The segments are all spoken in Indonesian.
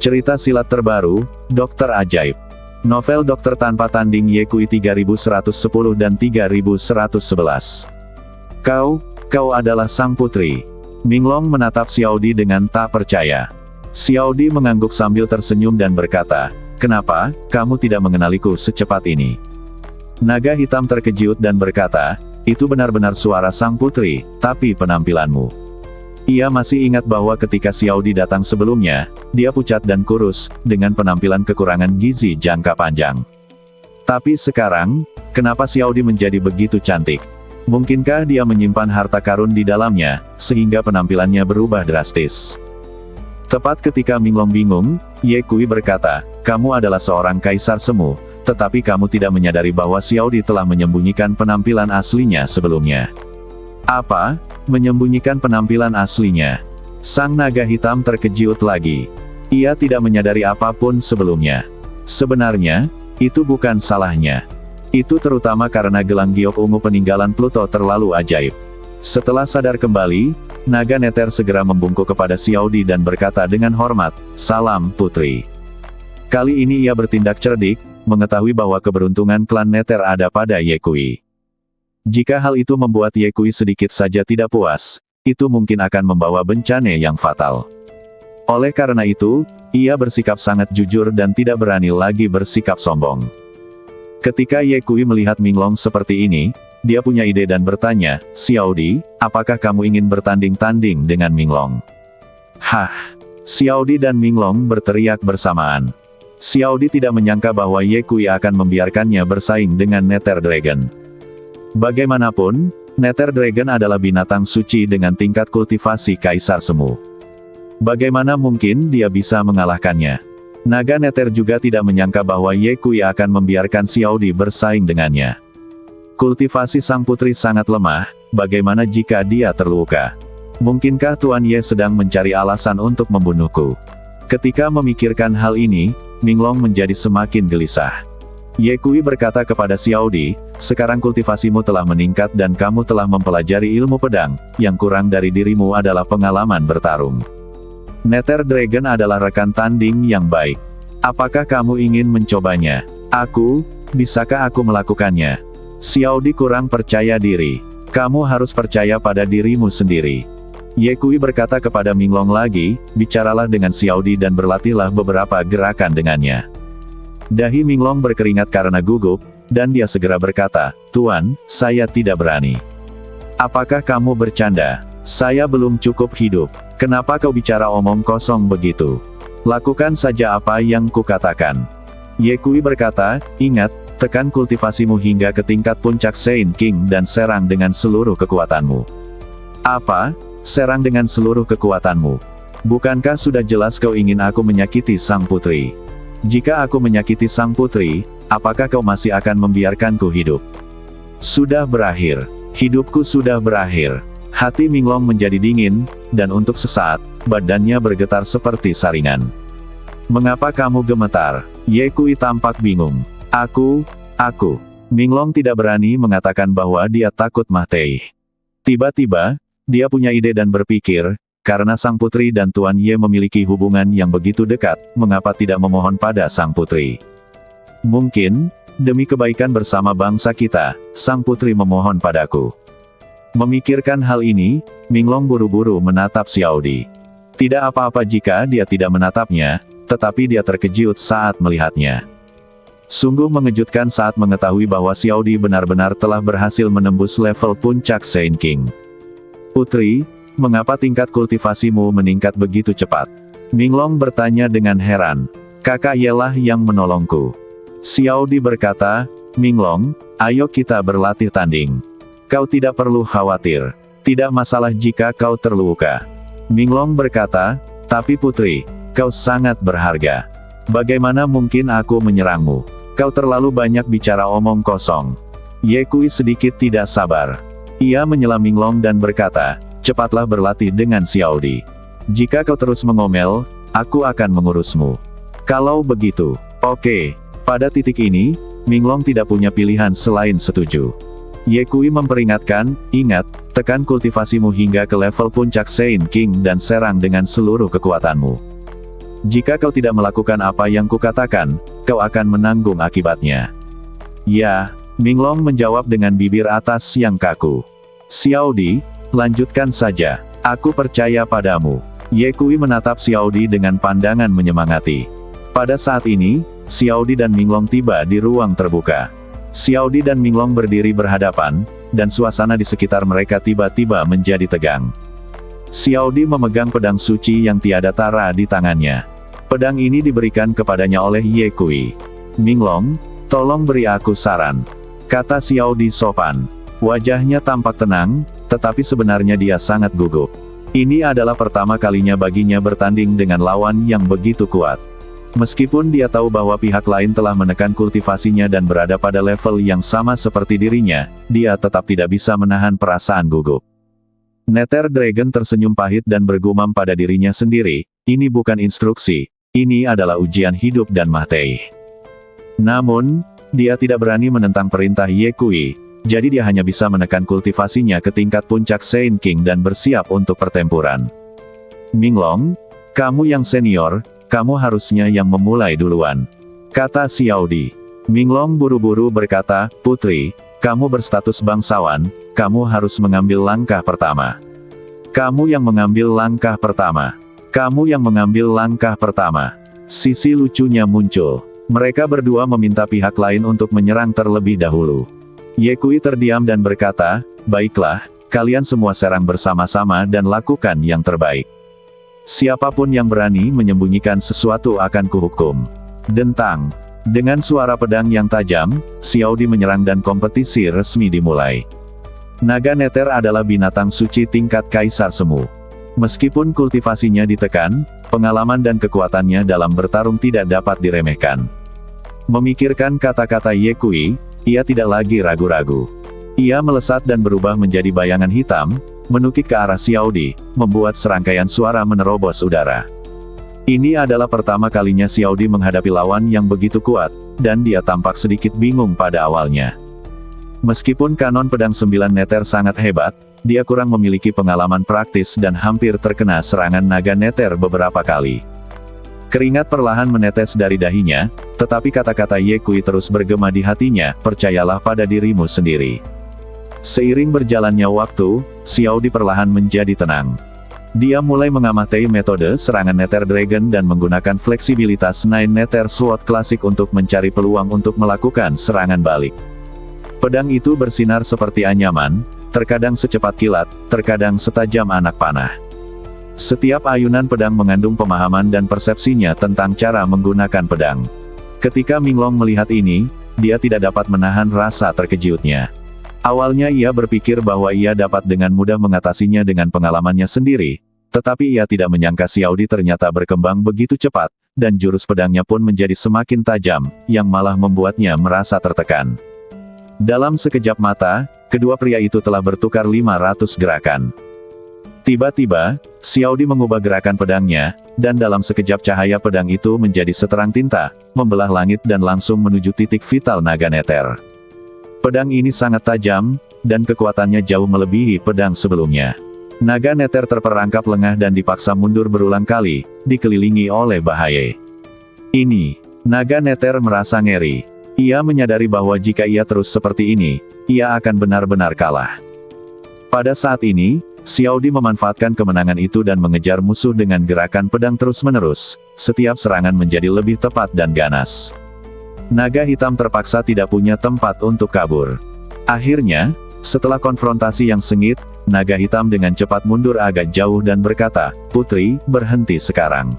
Cerita silat terbaru, Dokter Ajaib. Novel Dokter Tanpa Tanding Yekui 3110 dan 3111. Kau adalah sang putri. Minglong menatap Xiaodi dengan tak percaya. Xiaodi mengangguk sambil tersenyum dan berkata, "Kenapa, kamu tidak mengenaliku secepat ini?" Naga hitam terkejut dan berkata, "Itu benar-benar suara sang putri, tapi penampilanmu." Ia masih ingat bahwa ketika Xiaodi datang sebelumnya, dia pucat dan kurus, dengan penampilan kekurangan gizi jangka panjang. Tapi sekarang, kenapa Xiaodi menjadi begitu cantik? Mungkinkah dia menyimpan harta karun di dalamnya, sehingga penampilannya berubah drastis? Tepat ketika Minglong bingung, Yekui berkata, "Kamu adalah seorang kaisar semu, tetapi kamu tidak menyadari bahwa Xiaodi telah menyembunyikan penampilan aslinya sebelumnya." "Apa? Menyembunyikan penampilan aslinya?" Sang naga hitam terkejut lagi. Ia tidak menyadari apapun sebelumnya. Sebenarnya, itu bukan salahnya. Itu terutama karena gelang giok ungu peninggalan Pluto terlalu ajaib. Setelah sadar kembali, naga Nether segera membungkuk kepada Xiaodi dan berkata dengan hormat, "Salam, putri." Kali ini ia bertindak cerdik, mengetahui bahwa keberuntungan klan Nether ada pada Yekui. Jika hal itu membuat Yekui sedikit saja tidak puas, itu mungkin akan membawa bencana yang fatal. Oleh karena itu, ia bersikap sangat jujur dan tidak berani lagi bersikap sombong. Ketika Yekui melihat Minglong seperti ini, dia punya ide dan bertanya, "Xiaodi, apakah kamu ingin bertanding-tanding dengan Minglong?" "Hah!" Xiaodi dan Minglong berteriak bersamaan. Xiaodi tidak menyangka bahwa Yekui akan membiarkannya bersaing dengan Nether Dragon. Bagaimanapun, Nether Dragon adalah binatang suci dengan tingkat kultivasi kaisar semu. Bagaimana mungkin dia bisa mengalahkannya? Naga Nether juga tidak menyangka bahwa Yekui akan membiarkan Xiaodi bersaing dengannya. Kultivasi sang putri sangat lemah, bagaimana jika dia terluka? Mungkinkah Tuan Ye sedang mencari alasan untuk membunuhku? Ketika memikirkan hal ini, Minglong menjadi semakin gelisah. Yekui berkata kepada Xiaodi, "Sekarang kultivasimu telah meningkat dan kamu telah mempelajari ilmu pedang, yang kurang dari dirimu adalah pengalaman bertarung. Nether Dragon adalah rekan tanding yang baik. Apakah kamu ingin mencobanya?" Bisakah aku melakukannya?" Xiaodi kurang percaya diri. "Kamu harus percaya pada dirimu sendiri." Yekui berkata kepada Minglong lagi, "Bicaralah dengan Xiaodi dan berlatihlah beberapa gerakan dengannya." Dahi Minglong berkeringat karena gugup, dan dia segera berkata, "Tuan, saya tidak berani." "Apakah kamu bercanda? Saya belum cukup hidup. Kenapa kau bicara omong kosong begitu? Lakukan saja apa yang kukatakan." Yekui berkata, "Ingat, tekan kultivasimu hingga ke tingkat puncak Saint King dan serang dengan seluruh kekuatanmu." "Apa? Serang dengan seluruh kekuatanmu? Bukankah sudah jelas kau ingin aku menyakiti sang putri? Jika aku menyakiti sang putri, apakah kau masih akan membiarkanku hidup?" "Sudah berakhir. Hidupku sudah berakhir." Hati Minglong menjadi dingin, dan untuk sesaat, badannya bergetar seperti saringan. "Mengapa kamu gemetar?" Yekui tampak bingung. Aku. Minglong tidak berani mengatakan bahwa dia takut mati. Tiba-tiba, dia punya ide dan berpikir, karena sang putri dan Tuan Ye memiliki hubungan yang begitu dekat, mengapa tidak memohon pada sang putri? Mungkin, demi kebaikan bersama bangsa kita, sang putri memohon padaku. Memikirkan hal ini, Minglong buru-buru menatap Xiaodi. Tidak apa-apa jika dia tidak menatapnya, tetapi dia terkejut saat melihatnya. Sungguh mengejutkan saat mengetahui bahwa Xiaodi benar-benar telah berhasil menembus level puncak Saint King. "Putri, mengapa tingkat kultivasimu meningkat begitu cepat?" Minglong bertanya dengan heran. "Kakak Yelah yang menolongku." Xiaodi berkata, "Minglong, ayo kita berlatih tanding. Kau tidak perlu khawatir. Tidak masalah jika kau terluka." Minglong berkata, "Tapi putri, kau sangat berharga. Bagaimana mungkin aku menyerangmu? Kau terlalu banyak bicara omong kosong." Yekui sedikit tidak sabar. Ia menyela Minglong dan berkata, "Cepatlah berlatih dengan Xiaodi. Jika kau terus mengomel, aku akan mengurusmu." "Kalau begitu, oke." Pada titik ini, Minglong tidak punya pilihan selain setuju. Yekui memperingatkan, "Ingat, tekan kultivasimu hingga ke level puncak Saint King dan serang dengan seluruh kekuatanmu." Jika kau tidak melakukan apa yang kukatakan, kau akan menanggung akibatnya. Ya, Minglong menjawab dengan bibir atas yang kaku. Xiao Di, lanjutkan saja. Aku percaya padamu. Ye Kui menatap Xiao Di dengan pandangan menyemangati. Pada saat ini, Xiao Di dan Minglong tiba di ruang terbuka. Xiao Di dan Minglong berdiri berhadapan, dan suasana di sekitar mereka tiba-tiba menjadi tegang. Xiao Di memegang pedang suci yang tiada tara di tangannya. Pedang ini diberikan kepadanya oleh Ye Kui. Minglong, tolong beri aku saran, kata Xiao Di sopan. Wajahnya tampak tenang, tetapi sebenarnya dia sangat gugup. Ini adalah pertama kalinya baginya bertanding dengan lawan yang begitu kuat. Meskipun dia tahu bahwa pihak lain telah menekan kultivasinya dan berada pada level yang sama seperti dirinya, dia tetap tidak bisa menahan perasaan gugup. Nether Dragon tersenyum pahit dan bergumam pada dirinya sendiri, ini bukan instruksi, ini adalah ujian hidup dan mati. Namun, dia tidak berani menentang perintah Ye Kui, jadi dia hanya bisa menekan kultivasinya ke tingkat puncak Saint King dan bersiap untuk pertempuran. Minglong, kamu yang senior, kamu harusnya yang memulai duluan, kata Xiao Di. Minglong buru-buru berkata, Putri, kamu berstatus bangsawan, kamu harus mengambil langkah pertama. Kamu yang mengambil langkah pertama. Kamu yang mengambil langkah pertama. Sisi lucunya muncul. Mereka berdua meminta pihak lain untuk menyerang terlebih dahulu. Ye Kui terdiam dan berkata, baiklah, kalian semua serang bersama-sama dan lakukan yang terbaik. Siapapun yang berani menyembunyikan sesuatu akan kuhukum. Dentang. Dengan suara pedang yang tajam, Xiao Di menyerang dan kompetisi resmi dimulai. Naga Nether adalah binatang suci tingkat Kaisar Semu. Meskipun kultivasinya ditekan, pengalaman dan kekuatannya dalam bertarung tidak dapat diremehkan. Memikirkan kata-kata Ye Kui, ia tidak lagi ragu-ragu. Ia melesat dan berubah menjadi bayangan hitam, menukik ke arah Xiao Di, membuat serangkaian suara menerobos udara. Ini adalah pertama kalinya Xiao Di menghadapi lawan yang begitu kuat, dan dia tampak sedikit bingung pada awalnya. Meskipun kanon pedang 9 Nether sangat hebat, dia kurang memiliki pengalaman praktis dan hampir terkena serangan naga Nether beberapa kali. Keringat perlahan menetes dari dahinya, tetapi kata-kata Ye Kui terus bergema di hatinya, percayalah pada dirimu sendiri. Seiring berjalannya waktu, Xiao Di perlahan menjadi tenang. Dia mulai mengamati metode serangan Nether Dragon dan menggunakan fleksibilitas Nine Nether Sword klasik untuk mencari peluang untuk melakukan serangan balik. Pedang itu bersinar seperti anyaman, terkadang secepat kilat, terkadang setajam anak panah. Setiap ayunan pedang mengandung pemahaman dan persepsinya tentang cara menggunakan pedang. Ketika Minglong melihat ini, dia tidak dapat menahan rasa terkejutnya. Awalnya ia berpikir bahwa ia dapat dengan mudah mengatasinya dengan pengalamannya sendiri, tetapi ia tidak menyangka Xiao Di ternyata berkembang begitu cepat, dan jurus pedangnya pun menjadi semakin tajam, yang malah membuatnya merasa tertekan. Dalam sekejap mata, kedua pria itu telah bertukar 500 gerakan. Tiba-tiba, Xiao Di mengubah gerakan pedangnya, dan dalam sekejap cahaya pedang itu menjadi seterang tinta, membelah langit dan langsung menuju titik vital naga Nether. Pedang ini sangat tajam, dan kekuatannya jauh melebihi pedang sebelumnya. Naga Nether terperangkap lengah dan dipaksa mundur berulang kali, dikelilingi oleh bahaya. Ini, naga Nether merasa ngeri. Ia menyadari bahwa jika ia terus seperti ini, ia akan benar-benar kalah. Pada saat ini, Xiao Di memanfaatkan kemenangan itu dan mengejar musuh dengan gerakan pedang terus-menerus, setiap serangan menjadi lebih tepat dan ganas. Naga hitam terpaksa tidak punya tempat untuk kabur. Akhirnya, setelah konfrontasi yang sengit, naga hitam dengan cepat mundur agak jauh dan berkata, Putri, berhenti sekarang.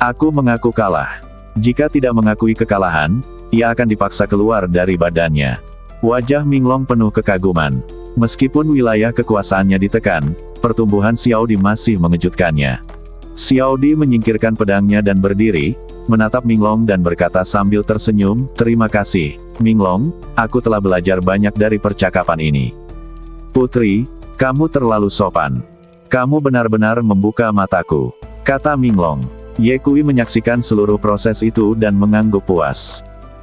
Aku mengaku kalah. Jika tidak mengakui kekalahan, ia akan dipaksa keluar dari badannya. Wajah Minglong penuh kekaguman. Meskipun wilayah kekuasaannya ditekan, pertumbuhan Xiao Di masih mengejutkannya. Xiao Di menyingkirkan pedangnya dan berdiri, menatap Minglong dan berkata sambil tersenyum, terima kasih, Minglong, aku telah belajar banyak dari percakapan ini. Putri, kamu terlalu sopan. Kamu benar-benar membuka mataku, kata Minglong. Ye Kui menyaksikan seluruh proses itu dan mengangguk puas.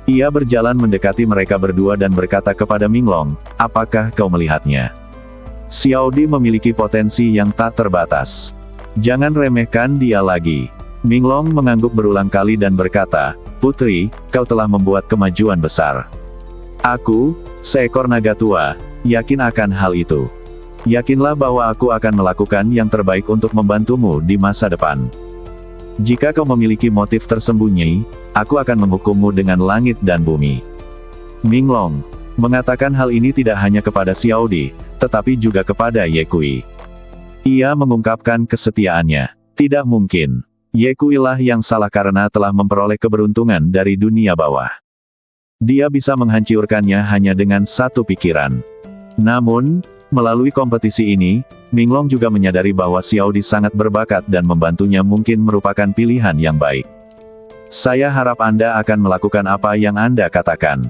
Ia berjalan mendekati mereka berdua dan berkata kepada Minglong, apakah kau melihatnya? Xiao Di memiliki potensi yang tak terbatas. Jangan remehkan dia lagi. Minglong mengangguk berulang kali dan berkata, "Putri, kau telah membuat kemajuan besar. Aku, seekor naga tua, yakin akan hal itu. Yakinlah bahwa aku akan melakukan yang terbaik untuk membantumu di masa depan. Jika kau memiliki motif tersembunyi, aku akan menghukummu dengan langit dan bumi." Minglong mengatakan hal ini tidak hanya kepada Xiao Di, tetapi juga kepada Ye Kui. Ia mengungkapkan kesetiaannya. Tidak mungkin. Ye Kui lah yang salah karena telah memperoleh keberuntungan dari dunia bawah. Dia bisa menghancurkannya hanya dengan satu pikiran. Namun, melalui kompetisi ini, Minglong juga menyadari bahwa Xiao Di sangat berbakat dan membantunya mungkin merupakan pilihan yang baik. "Saya harap Anda akan melakukan apa yang Anda katakan."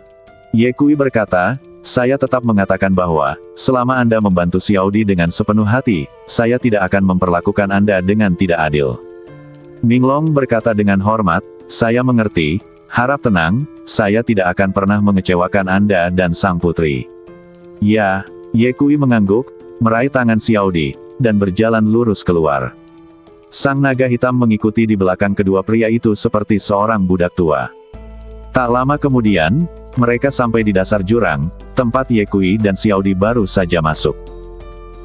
Ye Kui berkata, "Saya tetap mengatakan bahwa, selama Anda membantu Xiao Di dengan sepenuh hati, saya tidak akan memperlakukan Anda dengan tidak adil." Minglong berkata dengan hormat, "Saya mengerti, harap tenang, saya tidak akan pernah mengecewakan Anda dan sang putri." "Ya." Ye Kui mengangguk, meraih tangan Xiao Di, dan berjalan lurus keluar. Sang naga hitam mengikuti di belakang kedua pria itu seperti seorang budak tua. Tak lama kemudian, mereka sampai di dasar jurang, tempat Ye Kui dan Xiao Di baru saja masuk.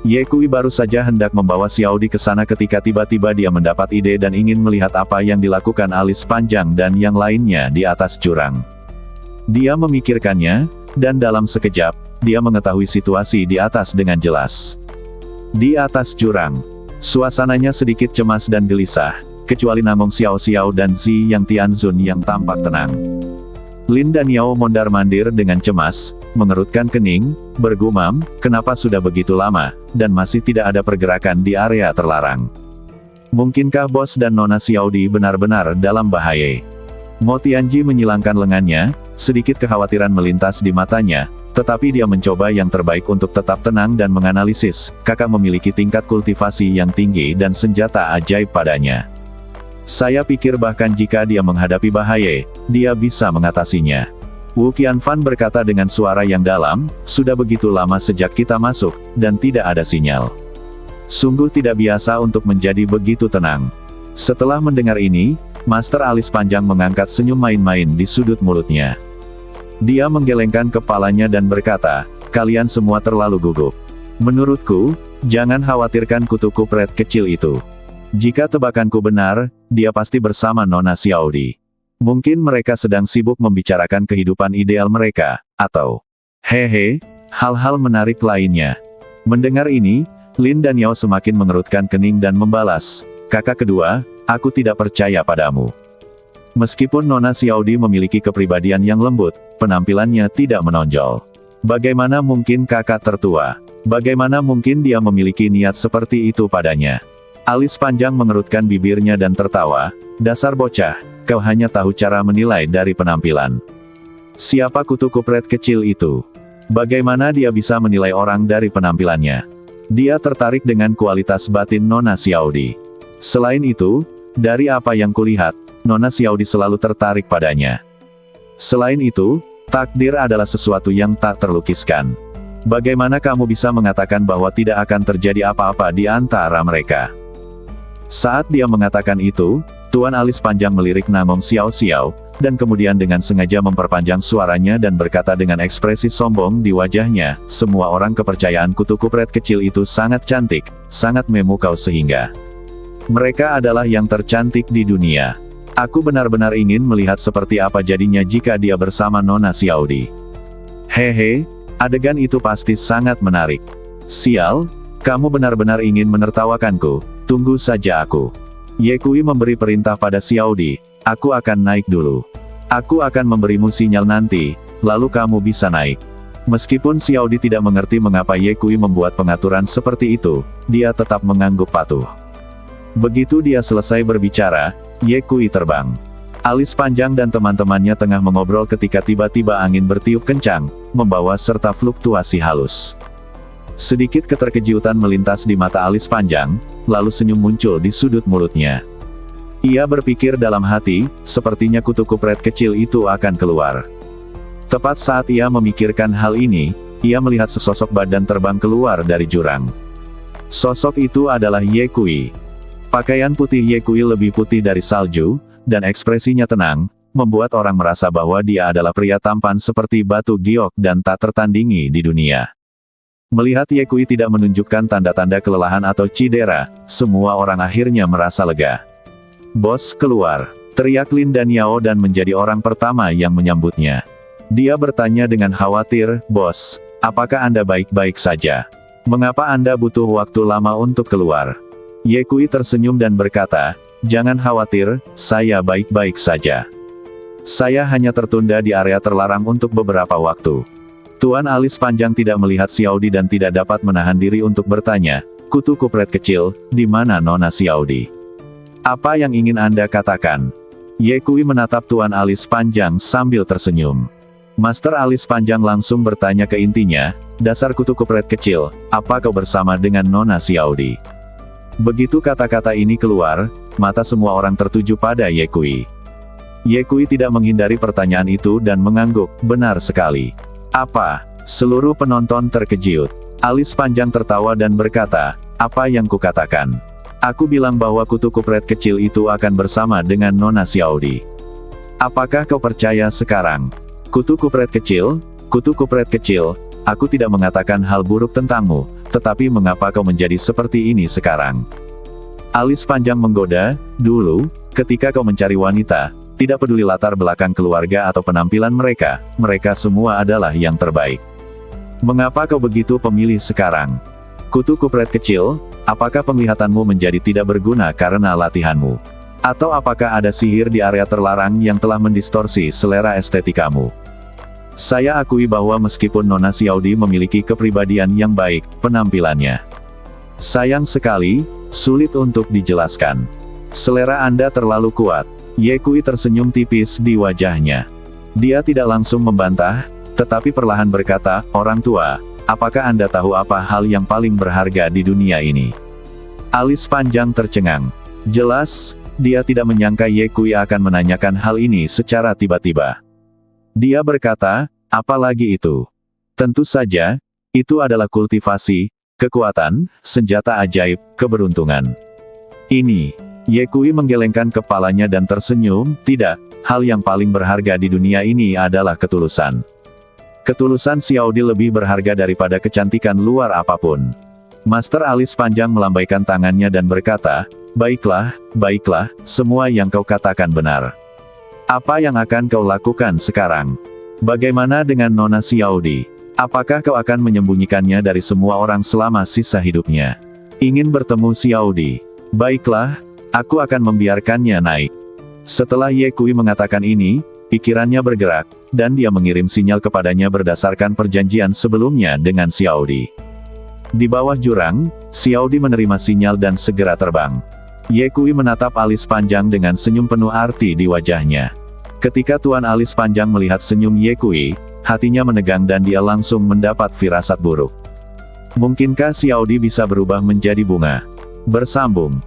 Ye Kui baru saja hendak membawa Xiao Di ke sana ketika tiba-tiba dia mendapat ide dan ingin melihat apa yang dilakukan alis panjang dan yang lainnya di atas jurang. Dia memikirkannya, dan dalam sekejap, dia mengetahui situasi di atas dengan jelas. Di atas jurang, suasananya sedikit cemas dan gelisah, kecuali Namong Xiao Xiao dan Zi Yang Tianzun yang tampak tenang. Lin dan Yao mondar-mandir dengan cemas, mengerutkan kening, bergumam, kenapa sudah begitu lama, dan masih tidak ada pergerakan di area terlarang. Mungkinkah bos dan Nona Xiao Di benar-benar dalam bahaya? Mo Tianji menyilangkan lengannya, sedikit kekhawatiran melintas di matanya, tetapi dia mencoba yang terbaik untuk tetap tenang dan menganalisis, kakak memiliki tingkat kultivasi yang tinggi dan senjata ajaib padanya. Saya pikir bahkan jika dia menghadapi bahaya, dia bisa mengatasinya. Wu Qianfan berkata dengan suara yang dalam, sudah begitu lama sejak kita masuk, dan tidak ada sinyal. Sungguh tidak biasa untuk menjadi begitu tenang. Setelah mendengar ini, Master Alis Panjang mengangkat senyum main-main di sudut mulutnya. Dia menggelengkan kepalanya dan berkata, "Kalian semua terlalu gugup. Menurutku, jangan khawatirkan kutu kupret kecil itu. Jika tebakanku benar, dia pasti bersama Nona Xiao Di. Mungkin mereka sedang sibuk membicarakan kehidupan ideal mereka, atau hal-hal menarik lainnya." Mendengar ini, Lin dan Yao semakin mengerutkan kening dan membalas, "Kakak kedua, aku tidak percaya padamu." Meskipun Nona Xiao Di memiliki kepribadian yang lembut, penampilannya tidak menonjol. Bagaimana mungkin kakak tertua? Bagaimana mungkin dia memiliki niat seperti itu padanya? Alis panjang mengerutkan bibirnya dan tertawa, "Dasar bocah, kau hanya tahu cara menilai dari penampilan. Siapa kutu kupret kecil itu? Bagaimana dia bisa menilai orang dari penampilannya?" Dia tertarik dengan kualitas batin Nona Xiao Di. Selain itu, dari apa yang kulihat, Nona Xiao Di selalu tertarik padanya. Selain itu, takdir adalah sesuatu yang tak terlukiskan. Bagaimana kamu bisa mengatakan bahwa tidak akan terjadi apa-apa di antara mereka? Saat dia mengatakan itu, Tuan Alis Panjang melirik Namong Xiao Xiao, dan kemudian dengan sengaja memperpanjang suaranya dan berkata dengan ekspresi sombong di wajahnya, "Semua orang kepercayaan kutu kupret kecil itu sangat cantik, sangat memukau sehingga mereka adalah yang tercantik di dunia. Aku benar-benar ingin melihat seperti apa jadinya jika dia bersama Nona Xiao Di. Adegan itu pasti sangat menarik. Sial, kamu benar-benar ingin menertawakanku, tunggu saja aku." Ye Kui memberi perintah pada Xiao Di, "Aku akan naik dulu. Aku akan memberimu sinyal nanti, lalu kamu bisa naik." Meskipun Xiao Di tidak mengerti mengapa Ye Kui membuat pengaturan seperti itu, dia tetap mengangguk patuh. Begitu dia selesai berbicara, Ye Kui terbang. Alis Panjang dan teman-temannya tengah mengobrol ketika tiba-tiba angin bertiup kencang, membawa serta fluktuasi halus. Sedikit keterkejutan melintas di mata Alis Panjang, lalu senyum muncul di sudut mulutnya. Ia berpikir dalam hati, sepertinya kutu kupret kecil itu akan keluar. Tepat saat ia memikirkan hal ini, ia melihat sesosok badan terbang keluar dari jurang. Sosok itu adalah Ye Kui. Pakaian putih Ye Kui lebih putih dari salju, dan ekspresinya tenang, membuat orang merasa bahwa dia adalah pria tampan seperti batu giok dan tak tertandingi di dunia. Melihat Ye Kui tidak menunjukkan tanda-tanda kelelahan atau cedera, semua orang akhirnya merasa lega. "Bos, keluar!" teriak Lin dan Yao dan menjadi orang pertama yang menyambutnya. Dia bertanya dengan khawatir, "Bos, apakah Anda baik-baik saja? Mengapa Anda butuh waktu lama untuk keluar?" Ye Kui tersenyum dan berkata, "Jangan khawatir, saya baik-baik saja. Saya hanya tertunda di area terlarang untuk beberapa waktu." Tuan alis panjang tidak melihat Xiaodi dan tidak dapat menahan diri untuk bertanya, "Kutu kupret kecil, di mana Nona Xiaodi? Apa yang ingin Anda katakan?" Ye Kui menatap Tuan alis panjang sambil tersenyum. Master alis panjang langsung bertanya ke intinya, "Dasar kutu kupret kecil, apa kau bersama dengan Nona Xiaodi?" Begitu kata-kata ini keluar, mata semua orang tertuju pada Ye Kui. Ye Kui tidak menghindari pertanyaan itu dan mengangguk, "Benar sekali." "Apa?" Seluruh penonton terkejut. Alis panjang tertawa dan berkata, "Apa yang kukatakan? Aku bilang bahwa kutu kupret kecil itu akan bersama dengan Nona Xiaodi. Apakah kau percaya sekarang?" "Kutu kupret kecil, kutu kupret kecil, aku tidak mengatakan hal buruk tentangmu, tetapi mengapa kau menjadi seperti ini sekarang?" Alis panjang menggoda, "Dulu, ketika kau mencari wanita, tidak peduli latar belakang keluarga atau penampilan mereka, mereka semua adalah yang terbaik. Mengapa kau begitu pemilih sekarang? Kutu kupret kecil, apakah penglihatanmu menjadi tidak berguna karena latihanmu? Atau apakah ada sihir di area terlarang yang telah mendistorsi selera estetikamu? Saya akui bahwa meskipun Nona Xiaodi memiliki kepribadian yang baik, penampilannya sayang sekali, sulit untuk dijelaskan. Selera Anda terlalu kuat." Ye Kui tersenyum tipis di wajahnya. Dia tidak langsung membantah, tetapi perlahan berkata, "Orang tua, apakah Anda tahu apa hal yang paling berharga di dunia ini?" Alis panjang tercengang. Jelas, dia tidak menyangka Ye Kui akan menanyakan hal ini secara tiba-tiba. Dia berkata, "Apa lagi itu?" "Tentu saja, itu adalah kultivasi, kekuatan, senjata ajaib, keberuntungan." Ini. Ye Kui menggelengkan kepalanya dan tersenyum, "Tidak, hal yang paling berharga di dunia ini adalah ketulusan. Ketulusan Xiaodi lebih berharga daripada kecantikan luar apapun." Master alis panjang melambaikan tangannya dan berkata, "Baiklah, baiklah, semua yang kau katakan benar. Apa yang akan kau lakukan sekarang? Bagaimana dengan Nona Xiaodi? Apakah kau akan menyembunyikannya dari semua orang selama sisa hidupnya? Ingin bertemu Xiaodi? Baiklah, aku akan membiarkannya naik." Setelah Ye Kui mengatakan ini, pikirannya bergerak, dan dia mengirim sinyal kepadanya berdasarkan perjanjian sebelumnya dengan Xiaodi. Di bawah jurang, Xiaodi menerima sinyal dan segera terbang. Ye Kui menatap alis panjang dengan senyum penuh arti di wajahnya. Ketika Tuan alis panjang melihat senyum Ye Kui, hatinya menegang dan dia langsung mendapat firasat buruk. Mungkinkah Xiaodi bisa berubah menjadi bunga? Bersambung.